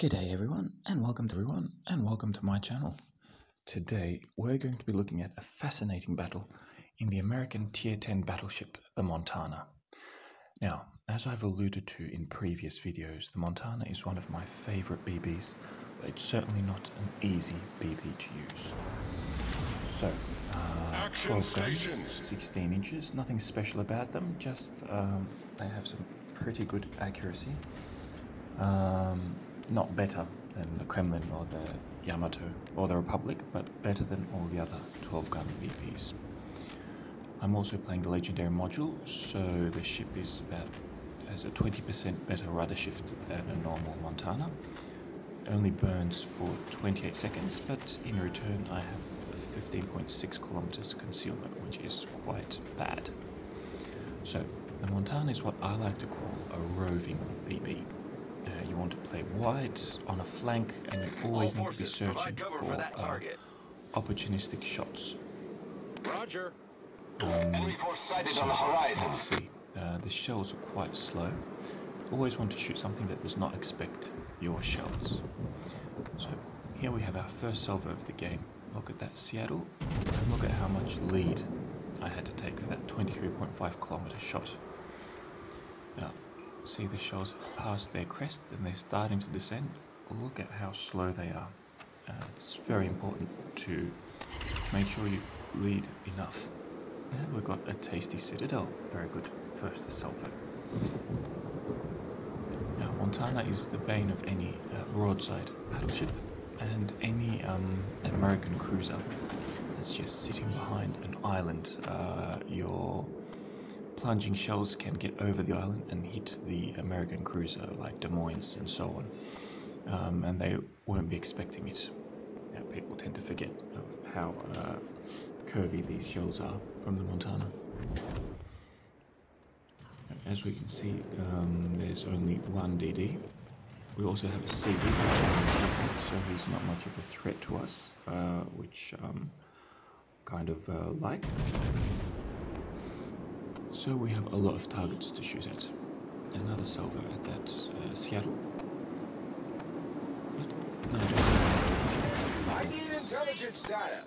G'day everyone and welcome to my channel. Today we're going to be looking at a fascinating battle in the American Tier 10 battleship, the Montana. Now, as I've alluded to in previous videos, the Montana is one of my favorite BBs, but it's certainly not an easy BB to use. So, 12 guns, 16 inches, nothing special about them, just they have some pretty good accuracy. Not better than the Kremlin or the Yamato or the Republic, but better than all the other 12-gun BBs. I'm also playing the Legendary module, so the ship has a 20% better rudder shift than a normal Montana. It only burns for 28 seconds, but in return I have 15.6 kilometers concealment, which is quite bad. So the Montana is what I like to call a roving BB. You want to play wide on a flank, and you always need to be searching for opportunistic shots. Roger. Enemy force sighted on the horizon. Let's see. The shells are quite slow. Always want to shoot something that does not expect your shells. So here we have our first salvo of the game. Look at that Seattle, and look at how much lead I had to take for that 23.5 kilometer shot. Now, see the shells past their crest and they're starting to descend. Look at how slow they are. It's very important to make sure you lead enough. And we've got a tasty Citadel. Very good. First salvo. Now, Montana is the bane of any broadside battleship and any American cruiser that's just sitting behind an island. Your plunging shells can get over the island and hit the American cruiser like Des Moines and so on, and they won't be expecting it. Now, people tend to forget of how curvy these shells are from the Montana. As we can see, there's only one DD. We also have a CD, so he's not much of a threat to us, which kind of like. So we have a lot of targets to shoot at. Another salvo at that Seattle. But no, I need intelligence data.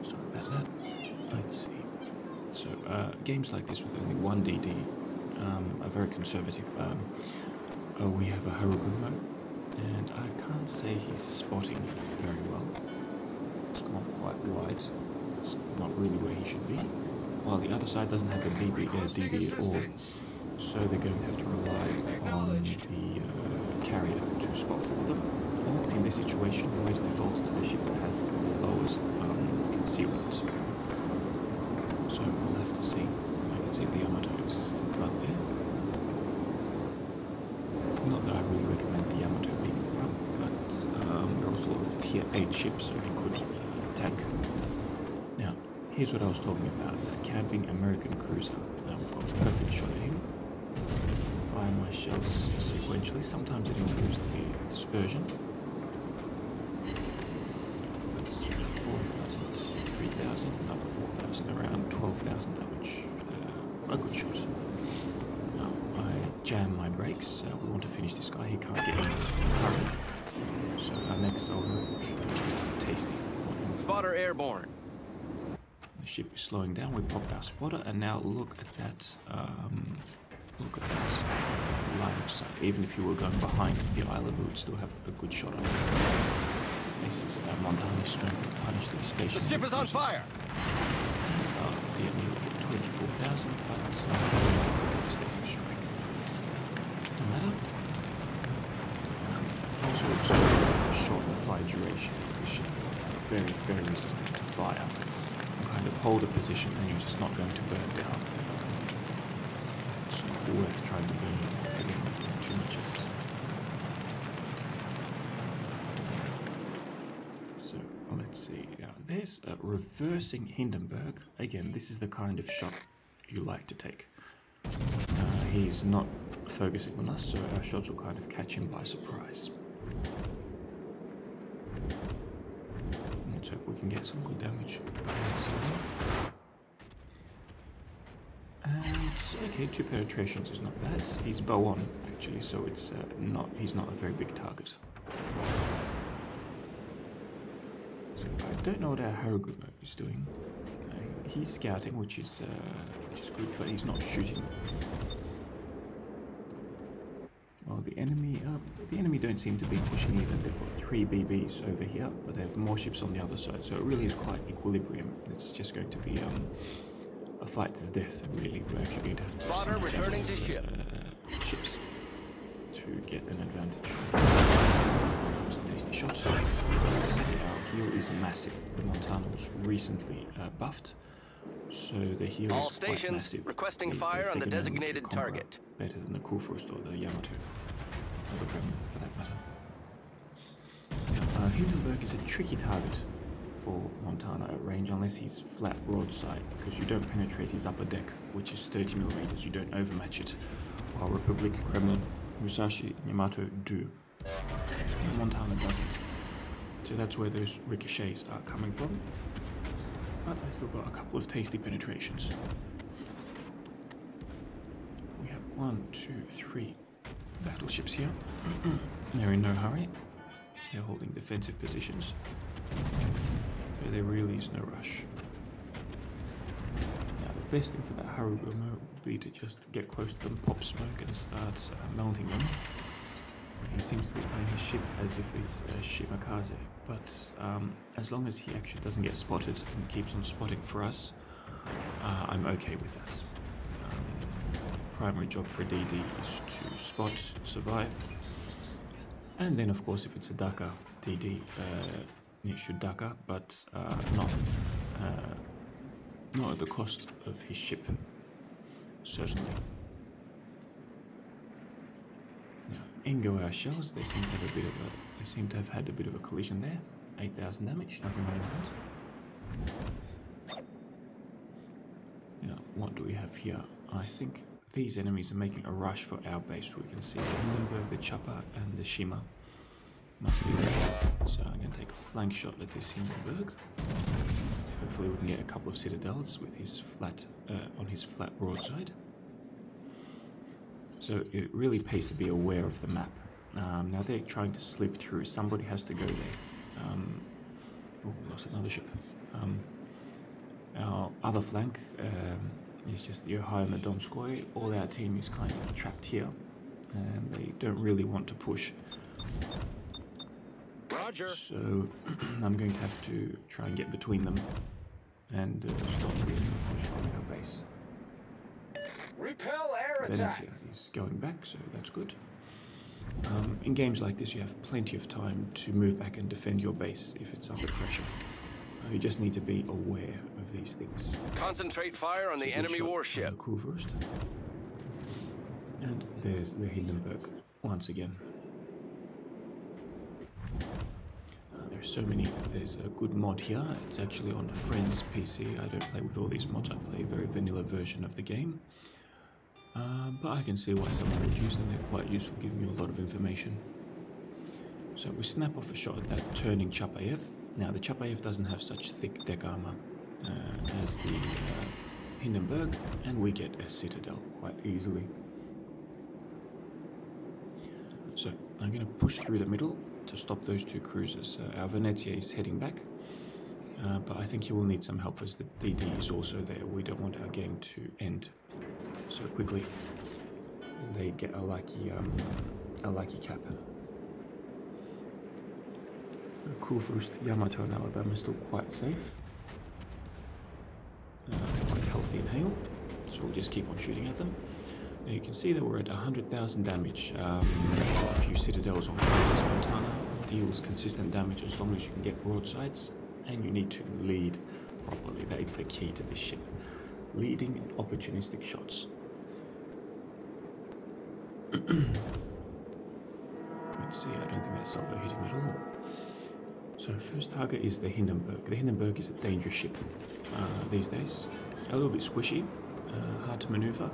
Sorry about that. Let's see. So games like this with only one DD are very conservative. We have a Harugumo, and I can't say he's spotting very well. It's gone quite wide. It's not really where he should be. While the other side doesn't have a DD at all, so they're going to have to rely on the carrier to spot for them. Or in this situation, always default to the ship that has the lowest concealment. So we'll have to see. I can see the Yamato is in front there. Not that I really recommend the Yamato being in front, but there are also a lot of tier 8 ships, so you could tank. Now, here's what I was talking about, that camping American cruiser. Now we've got a perfect shot at him. Fire my shells sequentially. Sometimes it improves the dispersion. That's 4,000, 3,000, another 4,000, around 12,000 damage. A good shot. Now, I jam my brakes. We want to finish this guy. He can't get in. So our next salvo should be tasty. Spotter airborne. The ship is slowing down. We pop our spotter, and now look at that. Look at that line of sight. Even if you were going behind the island, we would still have a good shot on it. This is Montana's strength to punish these stations. The ship is on fire. Nearly 24,000, but devastating strike. No matter. Also, short fire duration is the ship's very, very resistant to fire. You kind of hold a position and you're just not going to burn down. It's not worth trying to burn it again, not doing too much of it. So let's see. There's a reversing Hindenburg. Again, this is the kind of shot you like to take. He's not focusing on us, so our shots will kind of catch him by surprise. Let's hope we can get some good damage. And Okay, 2 penetrations is not bad. He's bow on actually, so it's he's not a very big target. So I don't know what our Harugumo is doing. He's scouting, which is good, but he's not shooting. Well, the enemy don't seem to be pushing either. They've got 3 BBs over here, but they have more ships on the other side, so it really is quite equilibrium. It's just going to be a fight to the death, really. We're actually going to have to Spotter returning to ship. Ships to get an advantage. Some tasty shots. Our heal is massive. The Montana was recently buffed, so the heal All is quite stations massive. requesting He's fire on the second element designated conqueror, target. better than the Kurfürst or the Yamato, or the Kremlin for that matter. Now, Hindenburg is a tricky target for Montana at range unless he's flat broadside, because you don't penetrate his upper deck, which is 30mm. You don't overmatch it, while Republic, Kremlin, Musashi, and Yamato do. And Montana doesn't. So that's where those ricochets are coming from. But I still got a couple of tasty penetrations. We have 1, 2, 3 battleships here. They're in no hurry. They're holding defensive positions. So there really is no rush. Now the best thing for that Harugumo would be to just get close to them, pop smoke and start melting them. He seems to be playing his ship as if it's a Shimakaze, but as long as he actually doesn't get spotted and keeps on spotting for us, I'm okay with that. Primary job for DD is to spot, survive, and then of course if it's a Daka, DD it should Daka, but not at the cost of his ship, certainly. Ingo our shells, they seem to have had a bit of a collision there. 8,000 damage, nothing wrong with that. Now, what do we have here? I think these enemies are making a rush for our base. We can see the Hindenburg, the Chopper, and the Shima. Must be there. So I'm going to take a flank shot at this Hindenburg. Hopefully we can get a couple of citadels with his flat on his flat broadside. So it really pays to be aware of the map. Now they're trying to slip through. Somebody has to go there. Oh, we lost another ship. Our other flank is just the Ohio and the Donskoy. All our team is kind of trapped here, and they don't really want to push. Roger. So I'm going to have to try and get between them and stop really pushing our base. Repel air attack. Venezia is going back, so that's good. In games like this, you have plenty of time to move back and defend your base if it's under pressure. You just need to be aware of these things. Concentrate fire on the enemy warship. Kurfürst. And there's the Hindenburg once again. There's so many. There's a good mod here. It's actually on a friend's PC. I don't play with all these mods. I play a very vanilla version of the game. But I can see why someone would use them. They're quite useful, giving you a lot of information. So we snap off a shot at that turning Chapayev. Now the Chapayev doesn't have such thick deck armor as the Hindenburg, and we get a citadel quite easily. So I'm going to push through the middle to stop those 2 cruisers. Our Venezia is heading back, but I think he will need some help as the DD is also there. We don't want our game to end so quickly. They get a lucky cap. Kurfürst, Yamato and Alabama are still quite safe. Quite healthy in hail, so we'll just keep on shooting at them. Now you can see that we're at 100,000 damage. A few citadels on Flanders, Montana deals consistent damage as long as you can get broadsides, and you need to lead properly. That is the key to this ship. Leading and opportunistic shots. Let's see, I don't think that salvo hit him at all. So first target is the Hindenburg. The Hindenburg is a dangerous ship these days. A little bit squishy, hard to maneuver,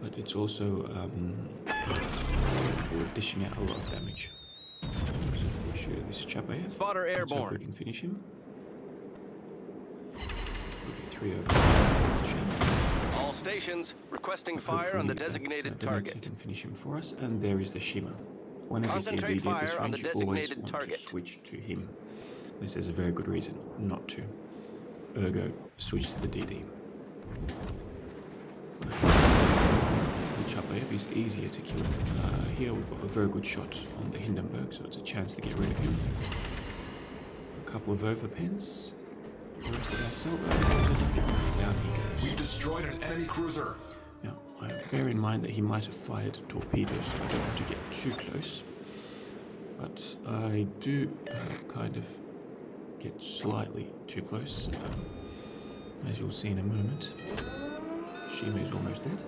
but it's also dishing out a lot of damage. So we shoot at this Chapayev. Spotter airborne. We can finish him. 3 over. That's a shame. All stations. Requesting Hopefully fire on the that, designated Venezia target. can finish him for us. And there is the Shima. Whenever you see a Concentrate DD at this fire on range, the you always designated want target. to switch to him. This is a very good reason not to. Ergo, switch to the DD. The chopper is easier to kill. Here we've got a very good shot on the Hindenburg, so it's a chance to get rid of him. A couple of overpens. The rest of our sailboats. Down he goes. We destroyed an enemy cruiser. Now, bear in mind that he might have fired torpedoes, so I don't want to get too close. But I do kind of get slightly too close, as you'll see in a moment. Shima is almost dead.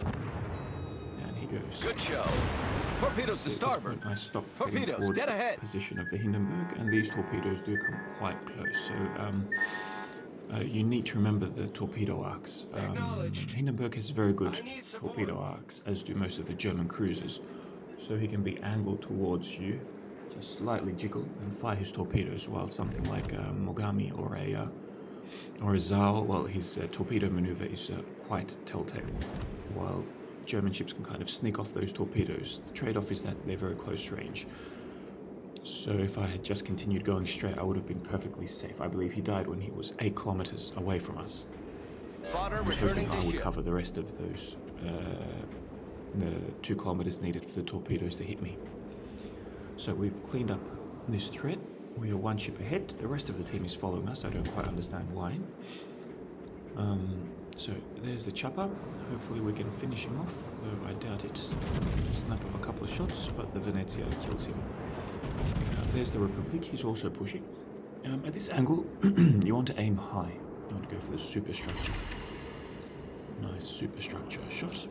Down he goes. Good show. Torpedoes to starboard. I stopped Torpedoes, dead ahead. Position of the Hindenburg, and these torpedoes do come quite close. So you need to remember the torpedo arcs. Hindenburg has very good torpedo arcs, as do most of the German cruisers. So he can be angled towards you, to slightly jiggle and fire his torpedoes, while something like a Mogami or a Zao, well, his torpedo maneuver is quite telltale. While German ships can kind of sneak off those torpedoes, the trade-off is that they're very close range. So if I had just continued going straight, I would have been perfectly safe. I believe he died when he was 8 kilometers away from us. Spotter returning to I would ship. cover the rest of those, the 2 kilometers needed for the torpedoes to hit me. So we've cleaned up this threat. We are 1 ship ahead. The rest of the team is following us. I don't quite understand why. So there's the chopper. Hopefully we can finish him off, though I doubt it. Snap of a couple of shots, but the Venezia kills him. There's the Republic. He's also pushing. At this angle, you want to aim high. You want to go for the superstructure. Nice superstructure shot.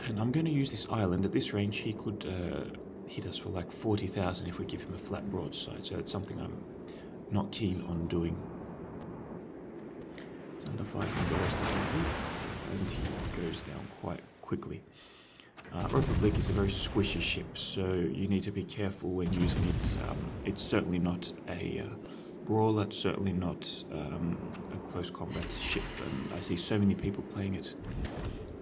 And I'm going to use this island. At this range, he could hit us for like 40,000 if we give him a flat broadside. So that's something I'm not keen on doing. It's under 5 from the rest of the group, and he goes down quite quickly. Republic is a very squishy ship, so you need to be careful when using it. It's certainly not a brawler, it's certainly not a close combat ship. And I see so many people playing it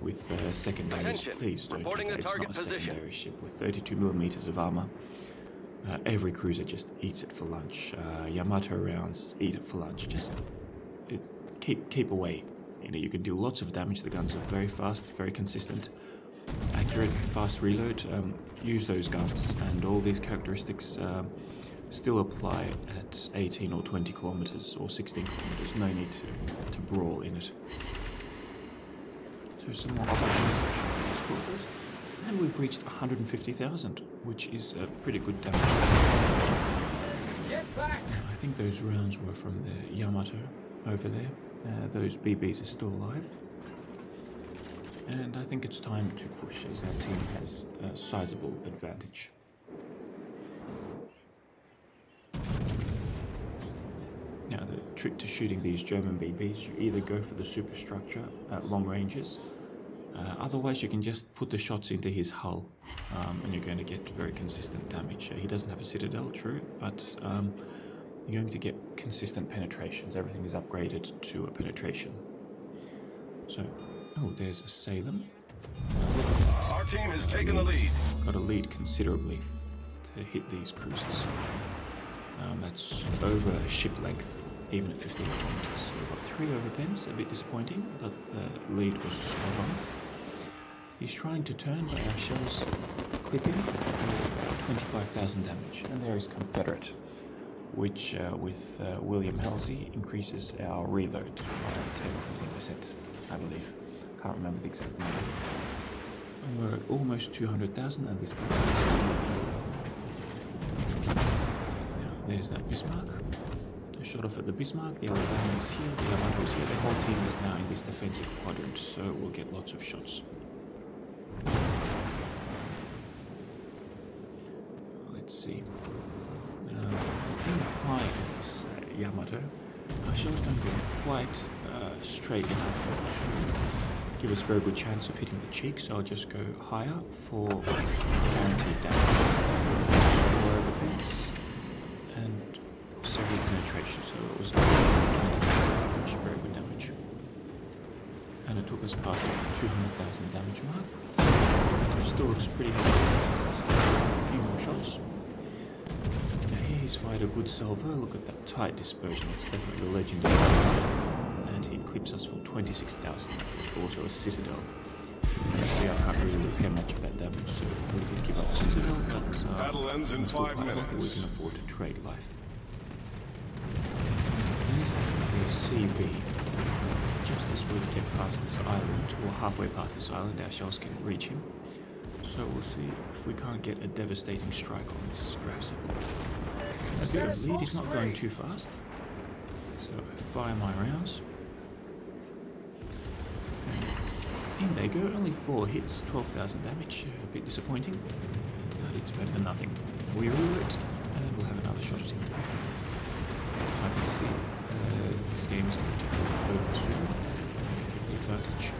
with secondaries. Attention. Please don't. Reporting the it's target not a position. secondary ship with 32 millimeters of armor. Every cruiser just eats it for lunch. Yamato rounds eat it for lunch. Just keep away. You know, you can do lots of damage. The guns are very fast, very consistent, accurate, fast reload. Use those guns, and all these characteristics still apply at 18 or 20 kilometers or 16 kilometers. No need to brawl in it. So some more opportunities for short range cruisers, and we've reached 150,000, which is a pretty good damage. Get back! I think those rounds were from the Yamato over there. Those BBs are still alive. And I think it's time to push, as our team has a sizable advantage. Now, the trick to shooting these German BBs, you either go for the superstructure at long ranges, otherwise you can just put the shots into his hull, and you're going to get very consistent damage. He doesn't have a citadel, true, but you're going to get consistent penetrations. Everything is upgraded to a penetration. So, oh, there's a Salem. Our team has taken the lead. Got to lead considerably to hit these cruisers. That's over ship length, even at 15 kilometers. So we've got 3 overpens, a bit disappointing, but the lead was spot on. He's trying to turn, but our shells clip him for 25,000 damage. And there is Confederate, which with William Halsey increases our reload by 10 or 15%, I believe. Can't remember the exact number. And we're at almost 200,000 at this point. Now, there's that Bismarck. I shot off at the Bismarck, the Alabama is here, the Yamato is here. The whole team is now in this defensive quadrant, so we'll get lots of shots. Let's see. In high of this Yamato, our shells don't go quite straight enough to give us a very good chance of hitting the cheek, so I'll just go higher for guaranteed damage. 4 overpens and several penetrations, so it was 20,000 damage, very good damage. and it took us past the 200,000 damage mark. It still looks pretty heavy. Still a few more shots. Now here he's fired a good salvo. Look at that tight dispersion. It's definitely the legendary. And he clips us for 26,000. Also a citadel. You see, I can't really repair much of that damage, so we did give up the citadel, but Battle ends in 5 minutes. We can afford to trade life. There's the CV. Just as we get past this island, or halfway past this island, our shells can reach him. So we'll see if we can't get a devastating strike on this Graf Zeppelin. A bit of lead, he's not going too fast. So I fire my rounds. In they go, only 4 hits, 12,000 damage, a bit disappointing, but it's better than nothing. We rule it, and we'll have another shot at him. I can see this game is going to be over soon. The advantage.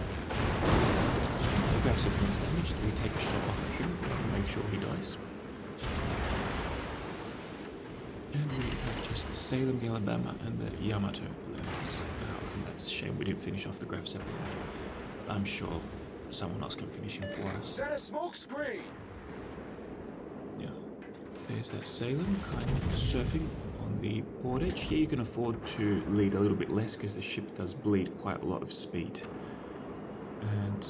The Graf Zeppelin's damaged, we take a shot off at him, and make sure he dies. And we have just the Salem, the Alabama, and the Yamato left. And that's a shame we didn't finish off the Graf Zeppelin. I'm sure someone else can finish him for us. Set a smoke screen. Yeah, there's that Salem kind of surfing on the board edge. Here you can afford to lead a little bit less because the ship does bleed quite a lot of speed. And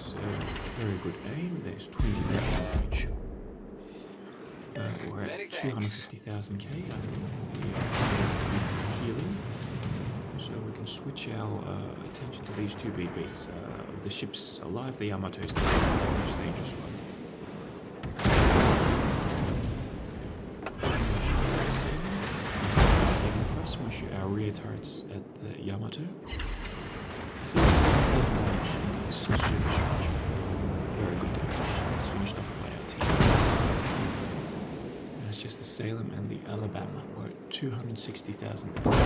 very good aim. There's 20,000 damage. We're at 250,000 K. I think we are some healing. So we can switch our attention to these two BBs. The ship's alive, the Yamato is the most dangerous one. We shoot our rear turrets at the Yamato. So that's 7,000 damage into this superstructure. Very good damage. It's finished off by our team. It's just the Salem and the Alabama. We're at 260,000 damage.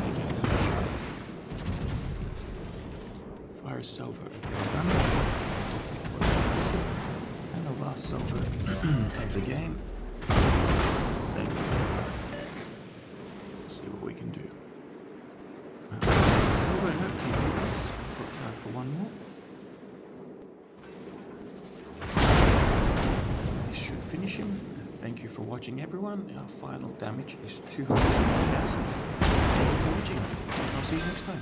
Take out damage. Fire a salvo at the Alabama. And the last salvo of the game is the Salem. Let's see what we can do. Salvo, no, let's put time for one more. This should finish him. Thank you for watching, everyone. Our final damage is 200,000. Thank you for watching. I'll see you next time.